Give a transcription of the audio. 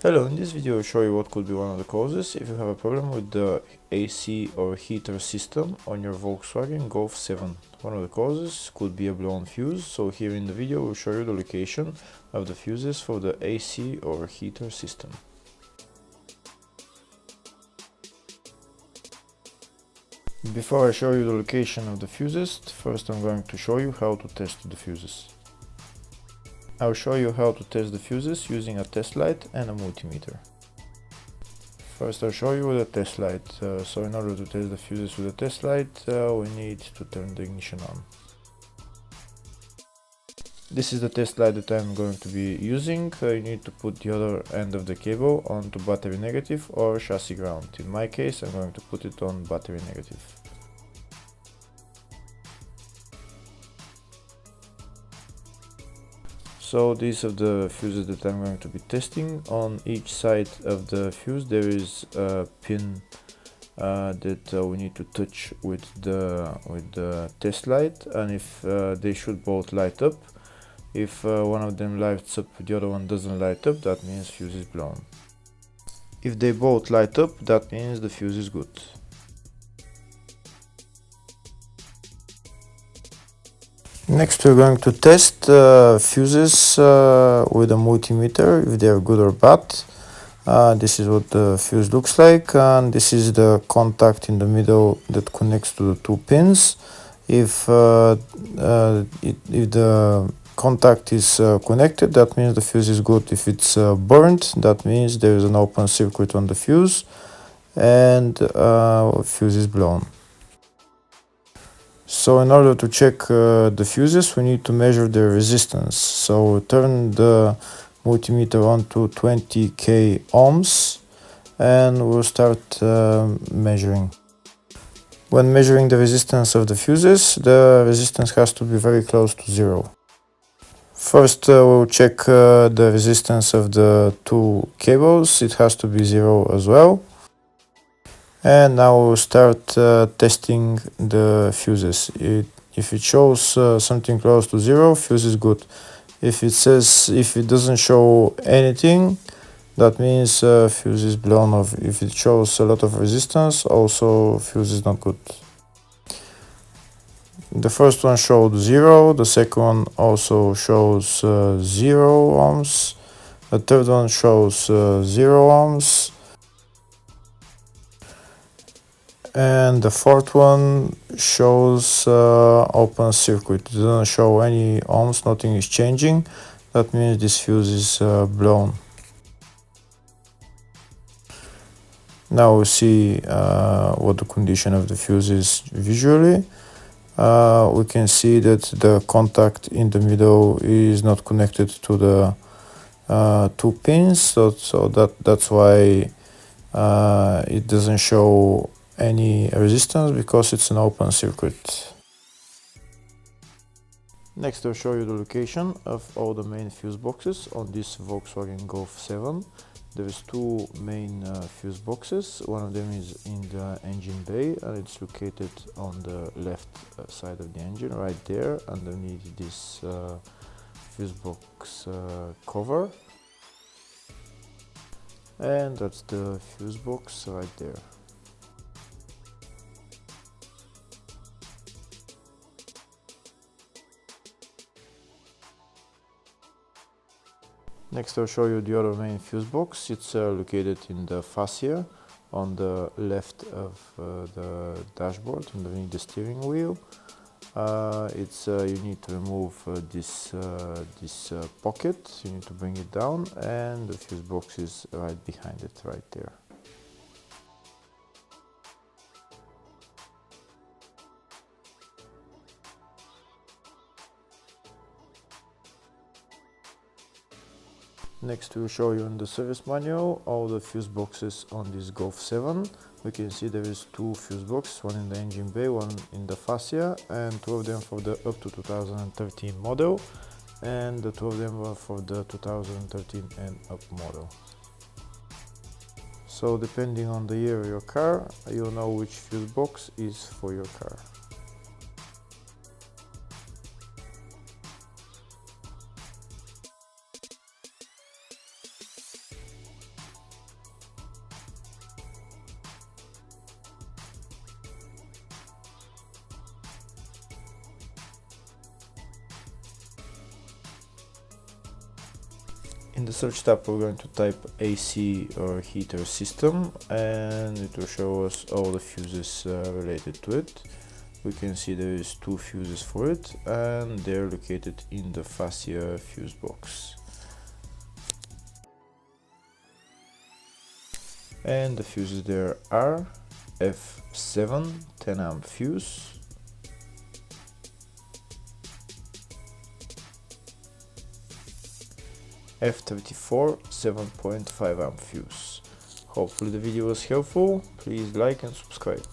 Hello, in this video I'll show you what could be one of the causes if you have a problem with the AC or heater system on your Volkswagen Golf 7. One of the causes could be a blown fuse, so here in the video we'll show you the location of the fuses for the AC or heater system. Before I show you the location of the fuses, first I'm going to show you how to test the fuses. I'll show you how to test the fuses using a test light and a multimeter. First I'll show you with a test light. So in order to test the fuses with a test light, we need to turn the ignition on. This is the test light that I'm going to be using. You need to put the other end of the cable onto battery negative or chassis ground. In my case I'm going to put it on battery negative. So these are the fuses that I'm going to be testing. On each side of the fuse there is a pin that we need to touch with the test light, and if they should both light up. If one of them lights up, the other one doesn't light up, that means fuse is blown. If they both light up, that means the fuse is good. Next we're going to test fuses with a multimeter, if they are good or bad. This is what the fuse looks like, and this is the contact in the middle that connects to the two pins. If the contact is connected, that means the fuse is good. If it's burnt, that means there is an open circuit on the fuse and fuse is blown. So in order to check the fuses, we need to measure their resistance. So turn the multimeter on to 20k ohms and we'll start measuring. When measuring the resistance of the fuses, the resistance has to be very close to zero. First we'll check the resistance of the two cables. It has to be zero as well. And now we'll start testing the fuses. If it shows something close to zero, fuse is good. If it doesn't show anything, that means fuse is blown off. If it shows a lot of resistance, also fuse is not good. The first one showed 0, the second one also shows 0 ohms, the third one shows 0 ohms, and the fourth one shows open circuit. It doesn't show any ohms, nothing is changing. That means this fuse is blown. Now we see what the condition of the fuse is visually. We can see that the contact in the middle is not connected to the two pins, so that's why it doesn't show any resistance, because it's an open circuit. Next I'll show you the location of all the main fuse boxes on this Volkswagen Golf 7. There is two main fuse boxes. One of them is in the engine bay and it's located on the left side of the engine, right there underneath this fuse box cover, and that's the fuse box right there. Next I'll show you the other main fuse box. It's located in the fascia on the left of the dashboard, underneath the steering wheel. You need to remove this pocket, you need to bring it down, and the fuse box is right behind it, right there. Next we'll show you in the service manual all the fuse boxes on this Golf 7. We can see there is two fuse boxes, one in the engine bay, one in the fascia, and two of them for the up to 2013 model, and the two of them were for the 2013 and up model. So depending on the year of your car, you'll know which fuse box is for your car. In the search tab we're going to type AC or heater system, and it will show us all the fuses related to it. We can see there is 2 fuses for it, and they're located in the fascia fuse box. And the fuses there are F7 10 amp fuse, F34 7.5 amp fuse. Hopefully the video was helpful. Please like and subscribe.